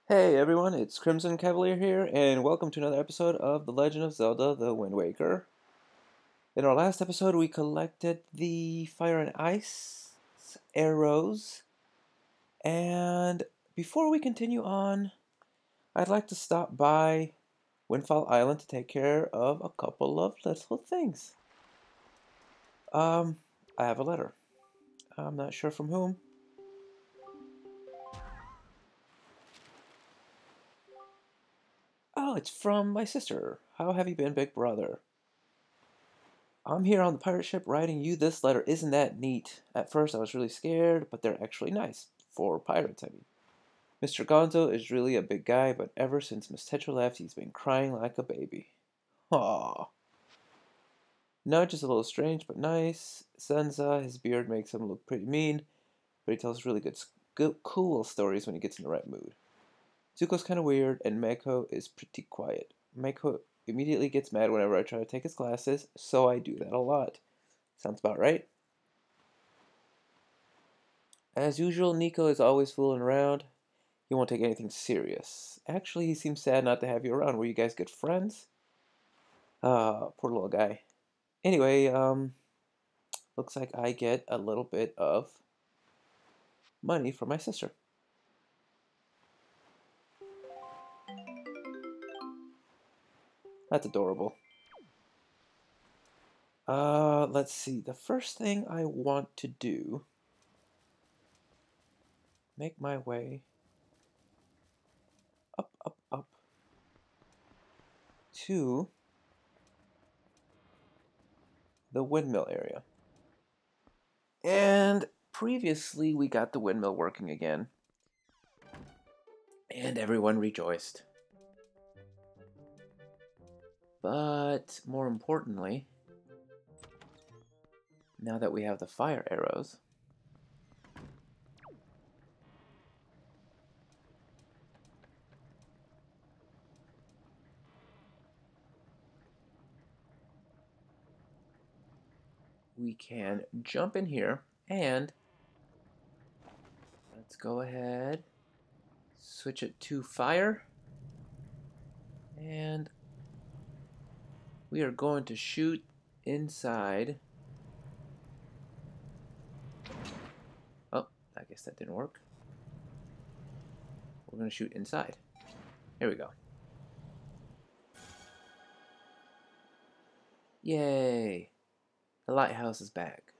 Hey everyone, it's Crimson Cavalier here, and welcome to another episode of The Legend of Zelda: The Wind Waker. In our last episode, we collected the Fire and Ice arrows, and before we continue on, I'd like to stop by Windfall Island to take care of a couple of little things. Um, I have a letter. I'm not sure from whom. Oh, it's from my sister. How have you been, big brother? I'm here on the pirate ship writing you this letter. Isn't that neat? At first I was really scared, but they're actually nice. For pirates, I mean. Mr. Gonzo is really a big guy, but ever since Miss Tetra left, he's been crying like a baby. Aww. Nudge is a little strange, but nice. Senza, his beard makes him look pretty mean, but he tells really good, cool stories when he gets in the right mood. Zuko's kind of weird, and Meiko is pretty quiet. Meiko immediately gets mad whenever I try to take his classes, so I do that a lot. Sounds about right. As usual, Nico is always fooling around. He won't take anything serious. Actually, he seems sad not to have you around. Were you guys good friends? Ah, poor little guy. Anyway, looks like I get a little bit of money from my sister. That's adorable. Let's see. The first thing I want to do, make my way up to the windmill area. And previously we got the windmill working again, and everyone rejoiced. But more importantly, now that we have the fire arrows, we can jump in here and let's go ahead, switch it to fire, and we are going to shoot inside. Oh, I guess that didn't work. We're going to shoot inside. Here we go. Yay! The lighthouse is back.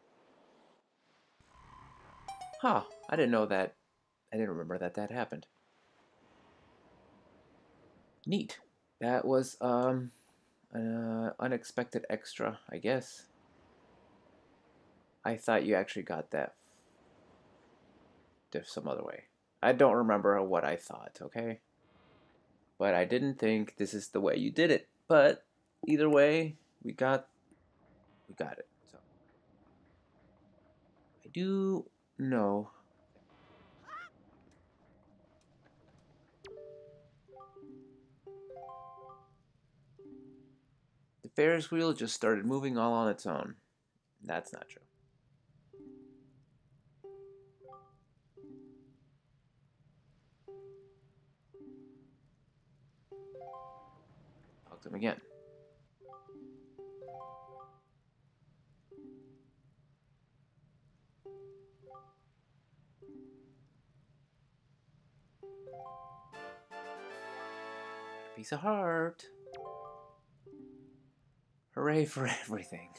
Huh, I didn't know that. I didn't remember that happened. Neat. That was, an unexpected extra, I guess. I thought you actually got that some other way. I don't remember what I thought, okay? But I didn't think this is the way you did it. But either way, we got it. So I do know. The Ferris wheel just started moving all on its own. That's not true. Talk to him again. Piece of heart. Hooray for everything.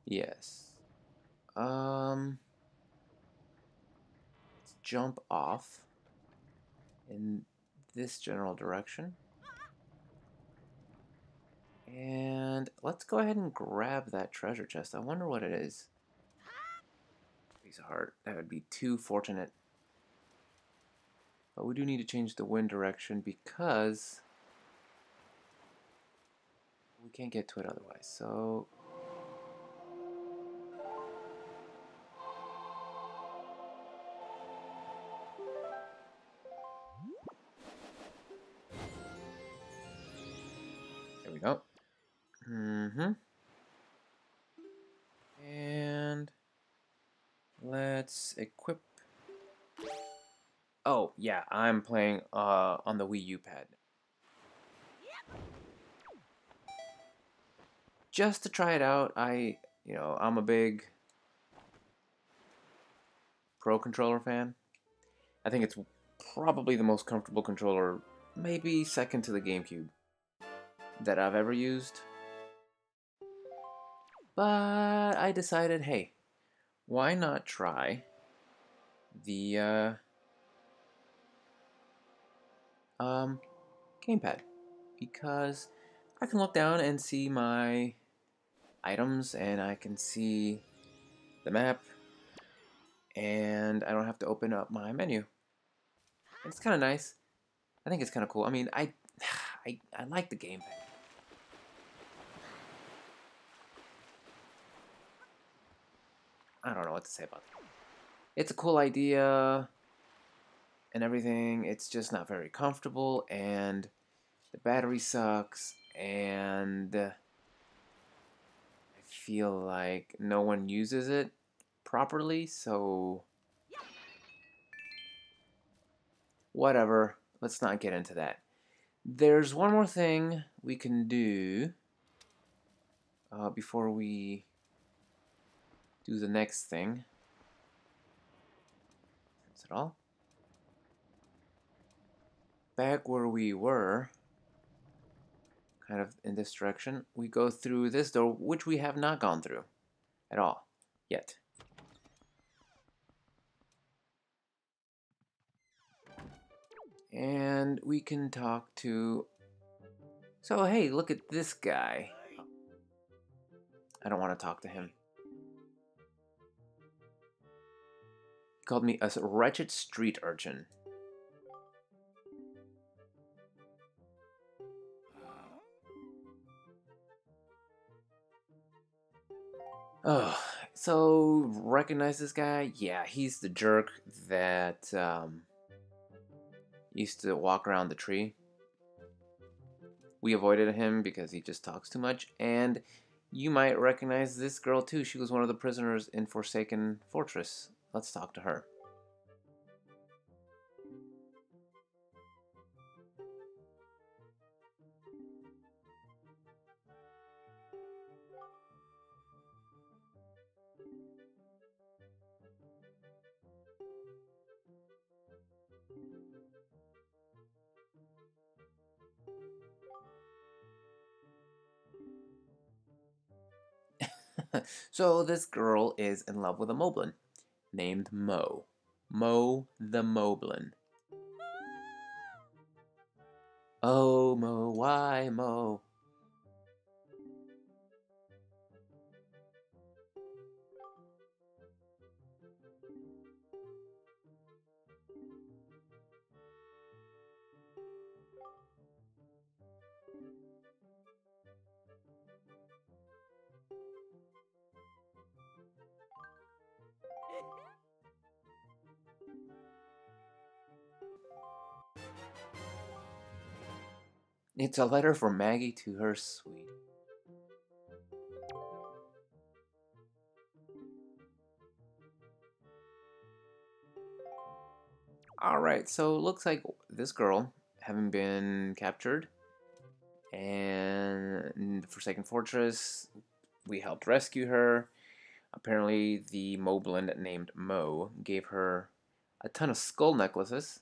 Yes. Let's jump off in this general direction. And let's go ahead and grab that treasure chest. I wonder what it is. Piece of heart. That would be too fortunate. But we do need to change the wind direction because we can't get to it otherwise. So there we go. And let's equip Oh, yeah, I'm playing on the Wii U pad. Just to try it out, I'm a big Pro Controller fan. I think it's probably the most comfortable controller, maybe second to the GameCube, that I've ever used. But I decided, hey, why not try the um, gamepad? Because I can look down and see my items, and I can see the map, and I don't have to open up my menu. And it's kind of nice. I think it's kind of cool. I mean, I like the gamepad. I don't know what to say about it. It's a cool idea and everything. It's just not very comfortable, and the battery sucks, and I feel like no one uses it properly, so whatever. Let's not get into that. There's one more thing we can do before we do the next thing. That's it all. Back where we were, kind of in this direction, we go through this door, which we have not gone through at all yet. And we can talk to... So, hey, look at this guy. I don't want to talk to him. He called me a wretched street urchin. Oh, so recognize this guy? Yeah, he's the jerk that used to walk around the tree. We avoided him because he just talks too much, and you might recognize this girl too. She was one of the prisoners in Forsaken Fortress. Let's talk to her. So this girl is in love with a moblin named Mo. Mo the Moblin. Oh, Mo, why, Mo? It's a letter from Maggie to her sweet. Alright, so it looks like this girl, having been captured and in the Forsaken Fortress, we helped rescue her. Apparently, the Moblin named Mo gave her a ton of skull necklaces,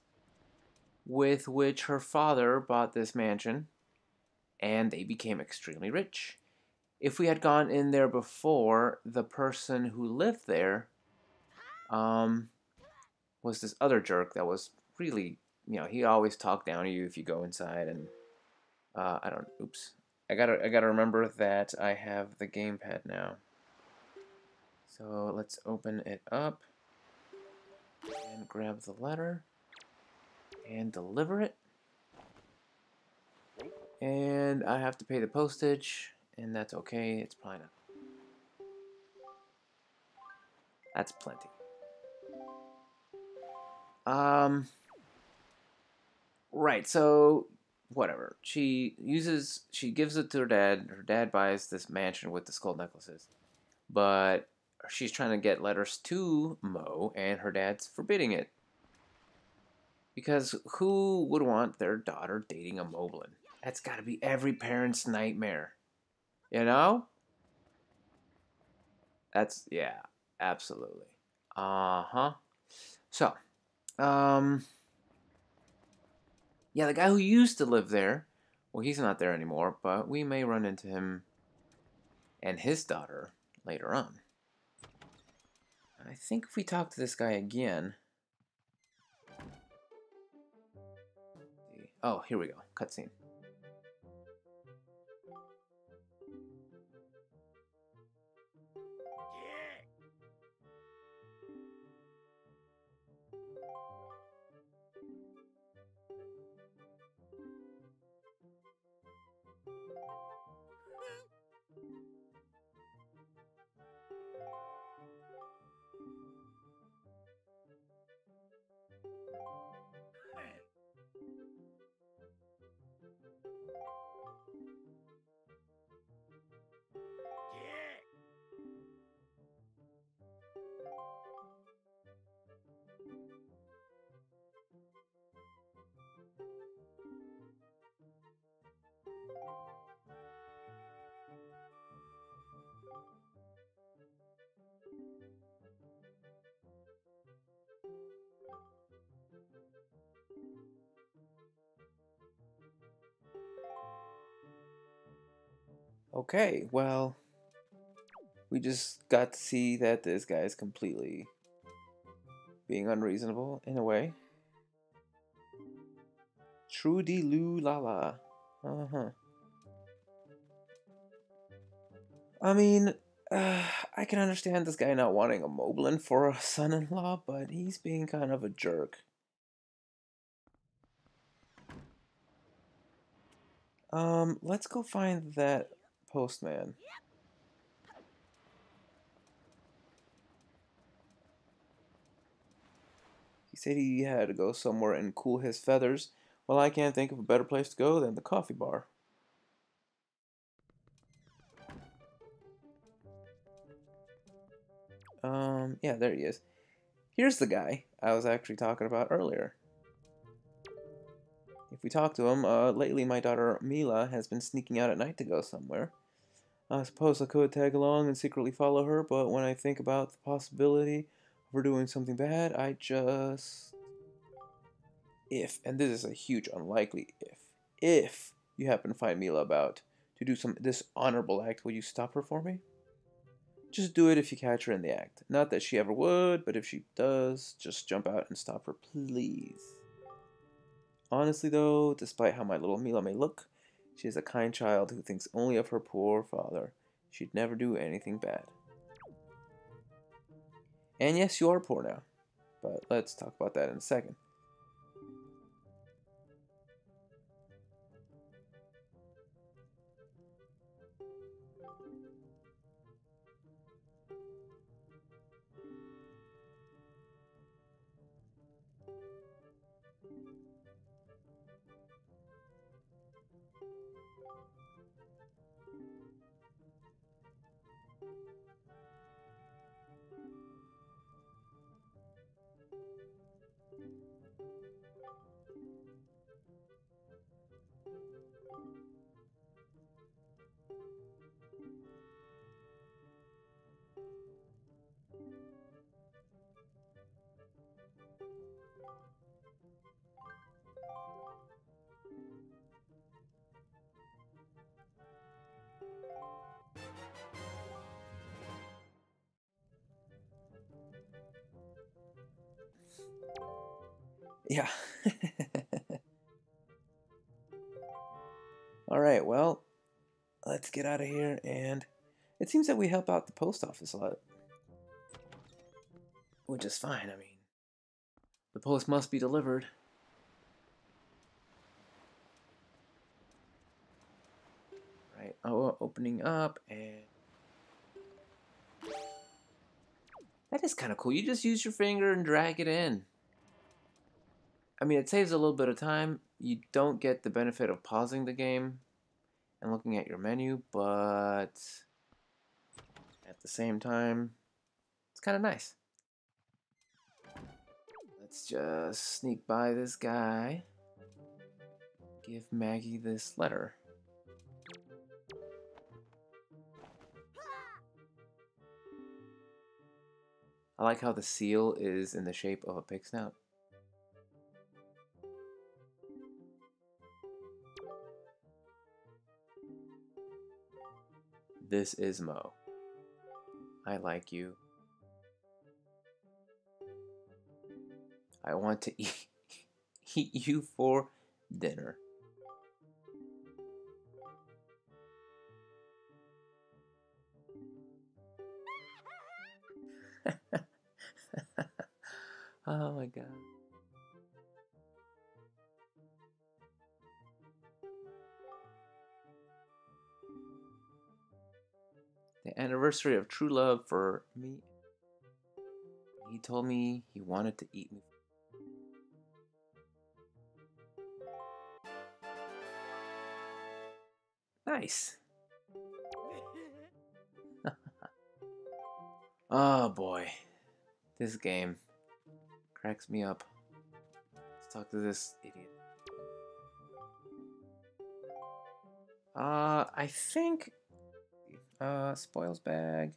with which her father bought this mansion, and they became extremely rich. If we had gone in there before, the person who lived there um, was this other jerk that was really, he always talked down to you if you go inside, and I don't. Oops. I gotta remember that I have the gamepad now. So let's open it up and grab the letter and deliver it. And I have to pay the postage, and that's okay. It's probably not. That's plenty. Um. Right. So whatever. She gives it to her dad. Her dad buys this mansion with the skull necklaces, but she's trying to get letters to Mo, and her dad's forbidding it. Because who would want their daughter dating a Moblin? That's got to be every parent's nightmare. You know? That's, yeah, absolutely. Uh huh. So, um, yeah, the guy who used to live there, well, he's not there anymore, but we may run into him and his daughter later on. I think if we talk to this guy again. Oh, here we go. Cutscene. Okay, well, we just got to see that this guy is completely being unreasonable in a way. Trudy Lou Lala. Uh huh. I mean, I can understand this guy not wanting a Moblin for a son in law, but he's being kind of a jerk. Let's go find that postman. He said he had to go somewhere and cool his feathers. Well, I can't think of a better place to go than the coffee bar. Yeah, there he is. Here's the guy I was actually talking about earlier. If we talk to him, lately my daughter Mila has been sneaking out at night to go somewhere. I suppose I could tag along and secretly follow her, but when I think about the possibility of her doing something bad, I just... If, and this is a huge unlikely if you happen to find Mila about to do some dishonorable act, will you stop her for me? Just do it if you catch her in the act. Not that she ever would, but if she does, just jump out and stop her, please. Honestly, though, despite how my little Mila may look, she is a kind child who thinks only of her poor father. She'd never do anything bad. And yes, you are poor now, but let's talk about that in a second. Yeah. Alright, well, let's get out of here, and it seems that we help out the post office a lot. Which is fine, I mean, the post must be delivered. Right, oh, opening up, and... That is kind of cool. You just use your finger and drag it in. I mean, it saves a little bit of time. You don't get the benefit of pausing the game and looking at your menu, but at the same time, it's kind of nice. Let's just sneak by this guy. Give Maggie this letter. I like how the seal is in the shape of a pig snout. This is Mo. I like you. I want to eat you for dinner. Oh my god. The anniversary of true love for me. He told me he wanted to eat me. Nice. Oh boy. This game cracks me up. Let's talk to this idiot. I think spoils bag.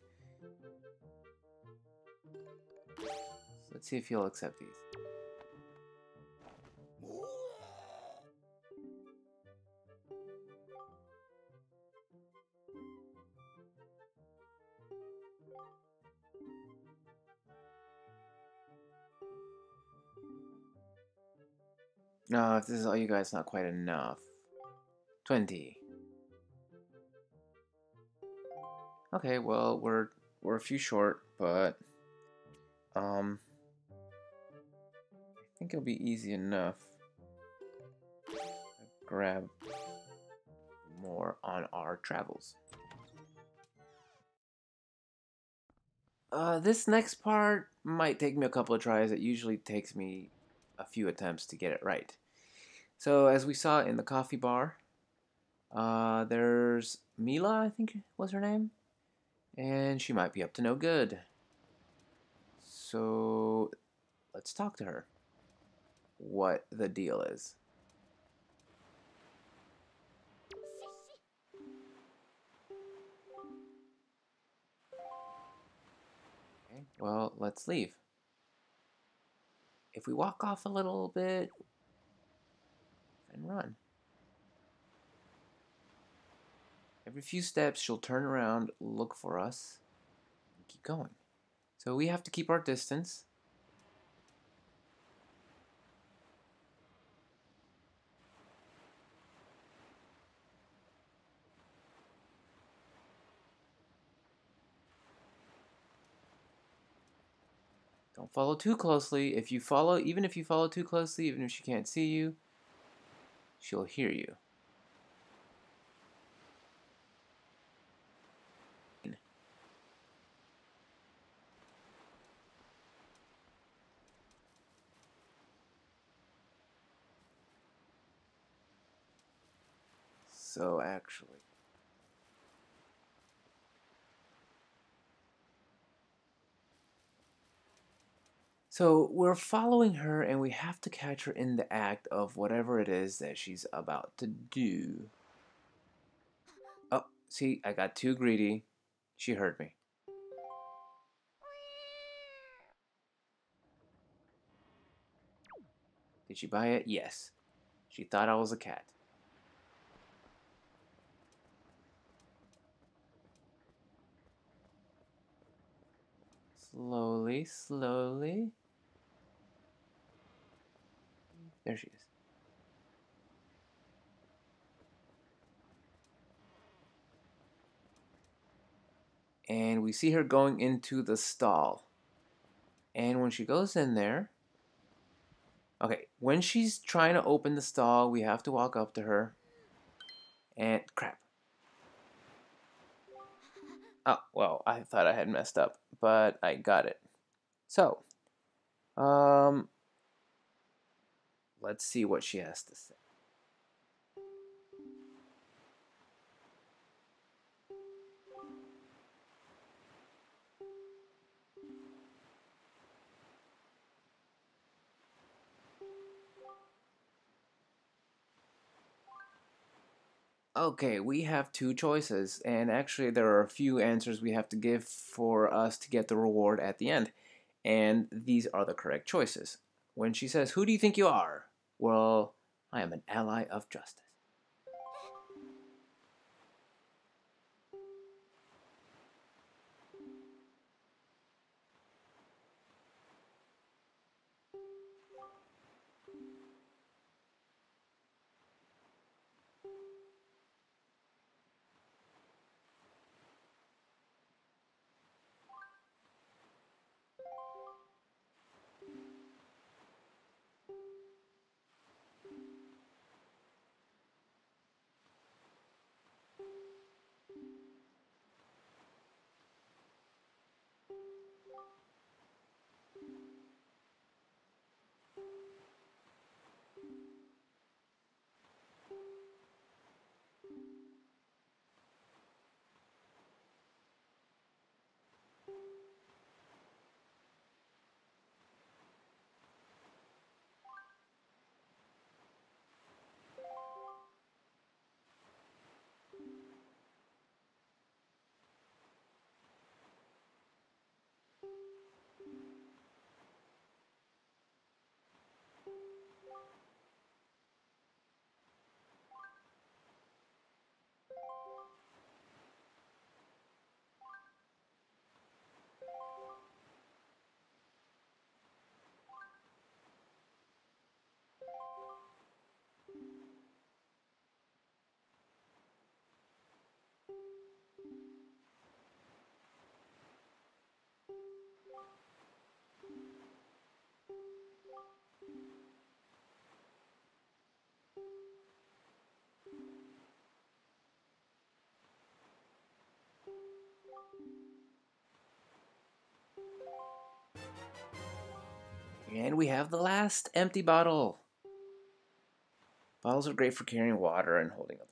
Let's see if he'll accept these. No, if this is all you guys, not quite enough. 20. Okay, well, we're a few short, but I think it'll be easy enough. Grab more on our travels. This next part might take me a couple of tries. It usually takes me a few attempts to get it right. So as we saw in the coffee bar, there's Mila, I think was her name, and she might be up to no good. So let's talk to her. What the deal is. Okay, well, let's leave. If we walk off a little bit and run. Every few steps, she'll turn around, look for us, and keep going. So we have to keep our distance. Don't follow too closely. If you follow, even if you follow too closely, even if she can't see you, she'll hear you. So actually. So we're following her and we have to catch her in the act of whatever it is that she's about to do. Oh, see, I got too greedy. She heard me. Did she buy it? Yes. She thought I was a cat. Slowly, slowly. There she is. And we see her going into the stall. And when she goes in there, okay, when she's trying to open the stall, we have to walk up to her. And crap. Oh, well, I thought I had messed up, but I got it. So, let's see what she has to say. Okay, we have two choices, and actually, there are a few answers we have to give for us to get the reward at the end. And these are the correct choices. When she says, "Who do you think you are?" Well, I am an ally of justice. And we have the last empty bottle. Bottles are great for carrying water and holding others.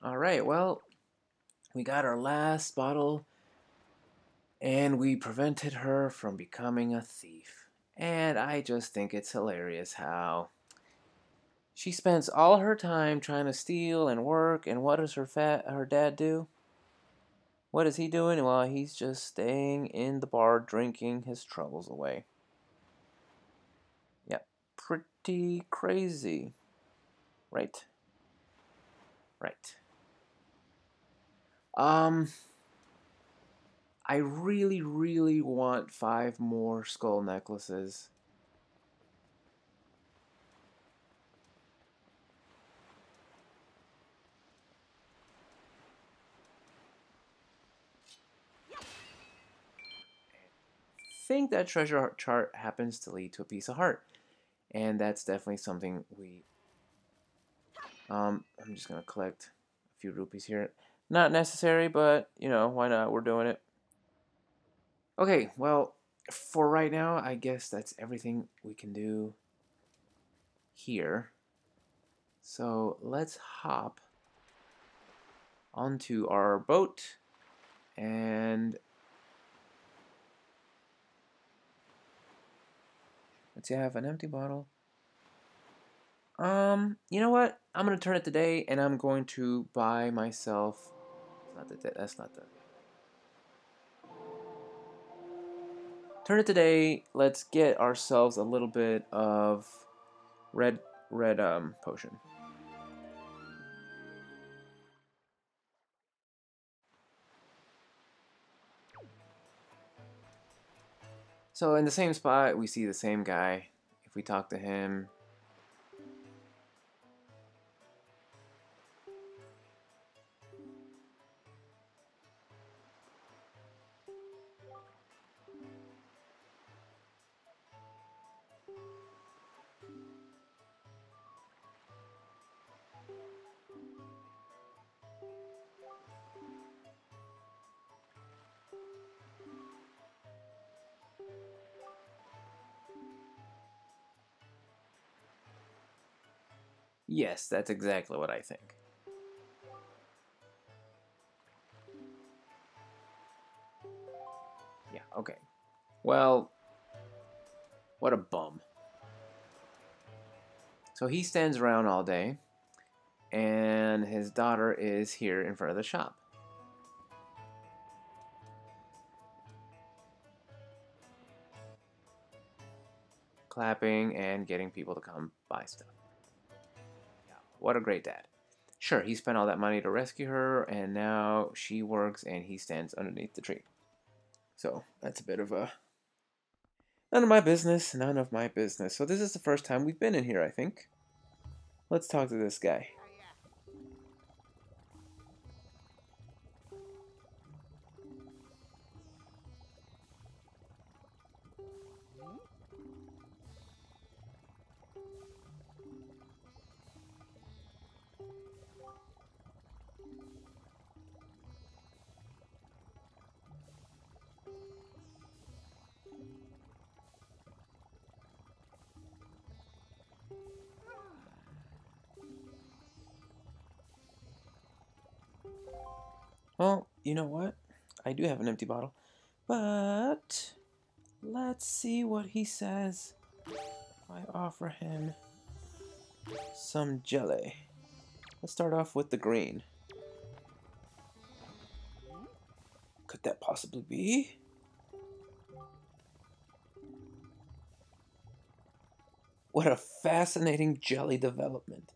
All right, well, we got our last bottle, and we prevented her from becoming a thief. And I just think it's hilarious how she spends all her time trying to steal and work, and what does her dad do? What is he doing? Well, he's just staying in the bar drinking his troubles away. Yep, pretty crazy. Right, right. Um, I really, really want 5 more skull necklaces. Think that treasure chart happens to lead to a piece of heart, and that's definitely something we. I'm just gonna collect a few rupees here. Not necessary, but why not? We're doing it. Okay, well, for right now, I guess that's everything we can do here. So let's hop onto our boat and let's see. I have an empty bottle. You know what? I'm gonna turn it today, and I'm going to buy myself. It's not the. That's not the. Turn it today. Let's get ourselves a little bit of red potion. So in the same spot, we see the same guy. If we talk to him, Yes, that's exactly what I think. Yeah, okay. Well, what a bum. So he stands around all day, and his daughter is here in front of the shop. Clapping and getting people to come buy stuff. Yeah, what a great dad. Sure, he spent all that money to rescue her, and now she works and he stands underneath the tree. So that's a bit of a none of my business, none of my business. So this is the first time we've been in here, I think. Let's talk to this guy. Well, you know what? I do have an empty bottle. But let's see what he says if I offer him some jelly. Let's start off with the green. Could that possibly be? What a fascinating jelly development.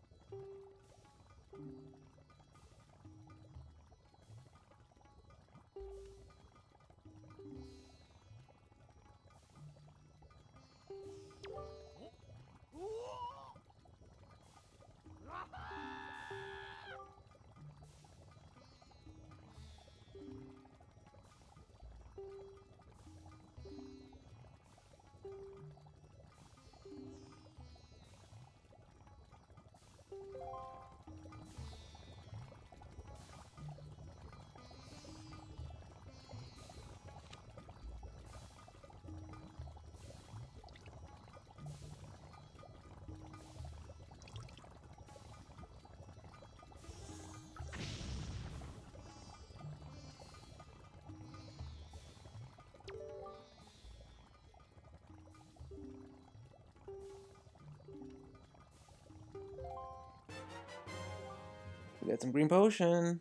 We got some green potion.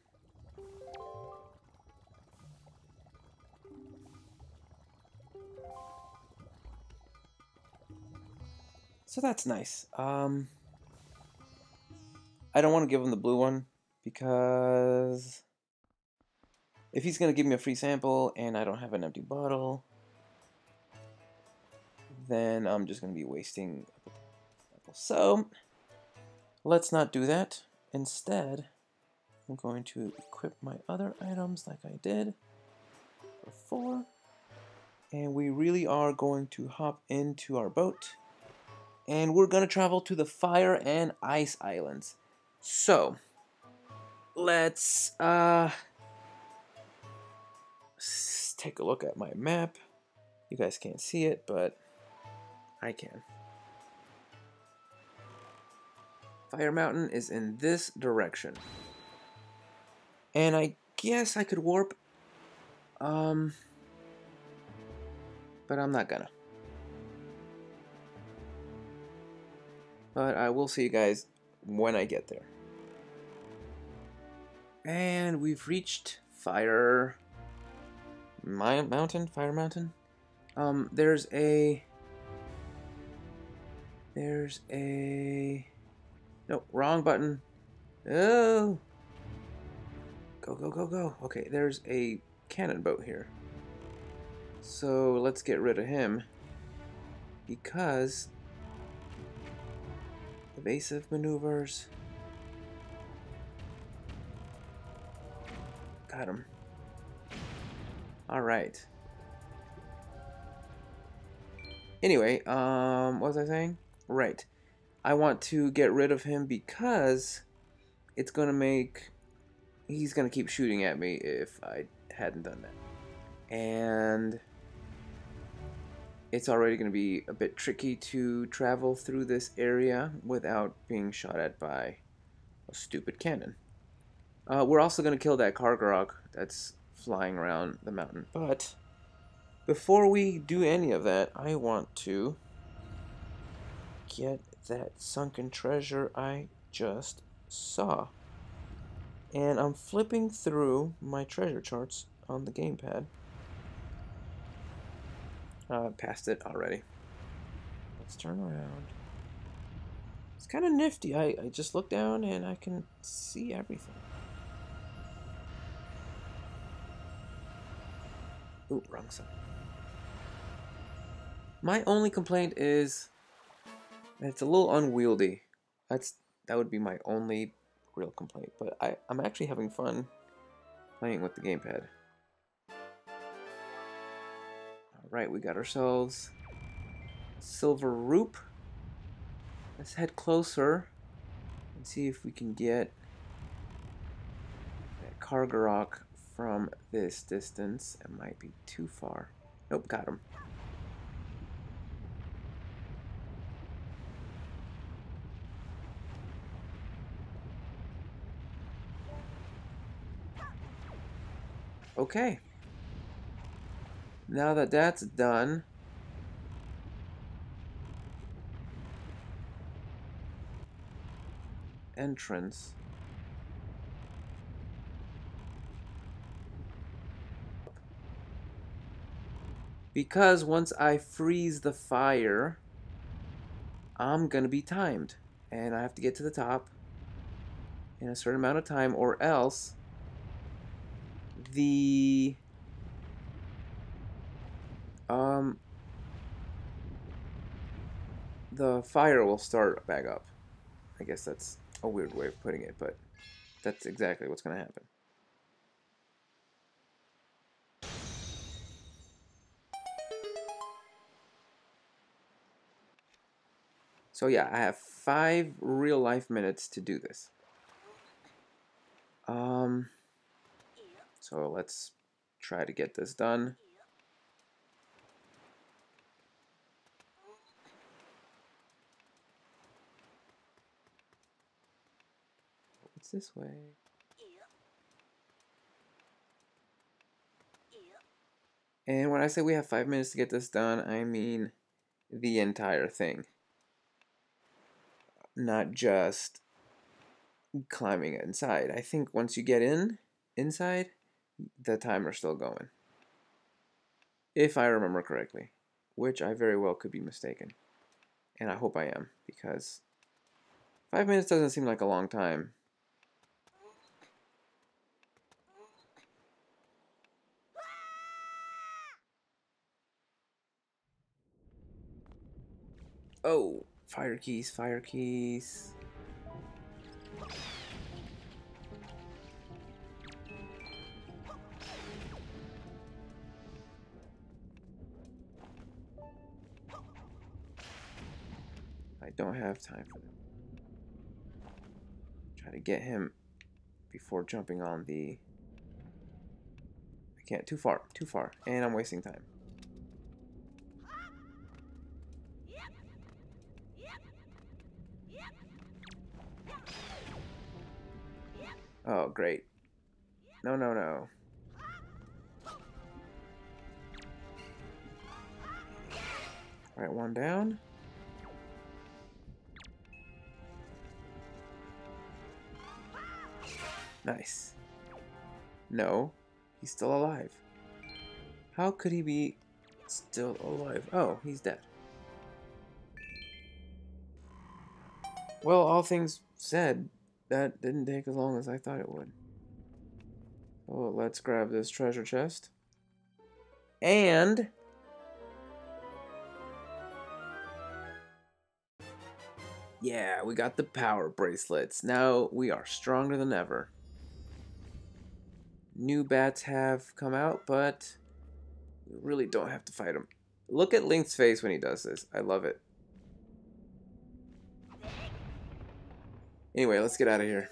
So that's nice. I don't want to give him the blue one because if he's going to give me a free sample and I don't have an empty bottle, then I'm just going to be wasting apples. So let's not do that. Instead, I'm going to equip my other items like I did before. And we really are going to hop into our boat. And we're going to travel to the Fire and Ice Islands. So, let's take a look at my map. You guys can't see it, but I can. Fire Mountain is in this direction. And I guess I could warp. But I'm not gonna. But I will see you guys when I get there. And we've reached Fire Mountain. There's a no, wrong button. Oh, go. Okay, there's a cannon boat here. So let's get rid of him because evasive maneuvers. Got him. All right. Anyway, what was I saying? Right. I want to get rid of him because it's gonna make he's gonna keep shooting at me if I hadn't done that. And it's already going to be a bit tricky to travel through this area without being shot at by a stupid cannon. We're also going to kill that Kargarok that's flying around the mountain. But before we do any of that, I want to get that sunken treasure I just saw. And I'm flipping through my treasure charts on the gamepad. Passed it already. Let's turn around. It's kind of nifty. I just look down and I can see everything. Ooh, wrong side. My only complaint is that it's a little unwieldy. That would be my only real complaint. But I'm actually having fun playing with the gamepad. Alright, we got ourselves Silver Roop. Let's head closer and see if we can get that Kargarok from this distance. It might be too far. Nope, got him. Okay. Now that that's done, entrance. Because once I freeze the fire, I'm gonna be timed. And I have to get to the top in a certain amount of time, or else the fire will start back up. I guess that's a weird way of putting it, but that's exactly what's gonna happen. So yeah, I have 5 real life minutes to do this. So let's try to get this done. It's this way. And when I say we have 5 minutes to get this done, I mean the entire thing. Not just climbing inside. I think once you get inside, the timer's still going. If I remember correctly, which I very well could be mistaken. And I hope I am, because 5 minutes doesn't seem like a long time. Oh, fire keys, fire keys. I don't have time for them. Try to get him before jumping on the... I can't, too far, and I'm wasting time. Oh, great. No, no, no. Alright, one down. Nice. No, he's still alive. How could he be still alive? Oh, he's dead. Well, all things said, that didn't take as long as I thought it would. So let's grab this treasure chest. And... yeah, we got the power bracelets. Now we are stronger than ever. New bats have come out, but we really don't have to fight them. Look at Link's face when he does this. I love it. Anyway, let's get out of here.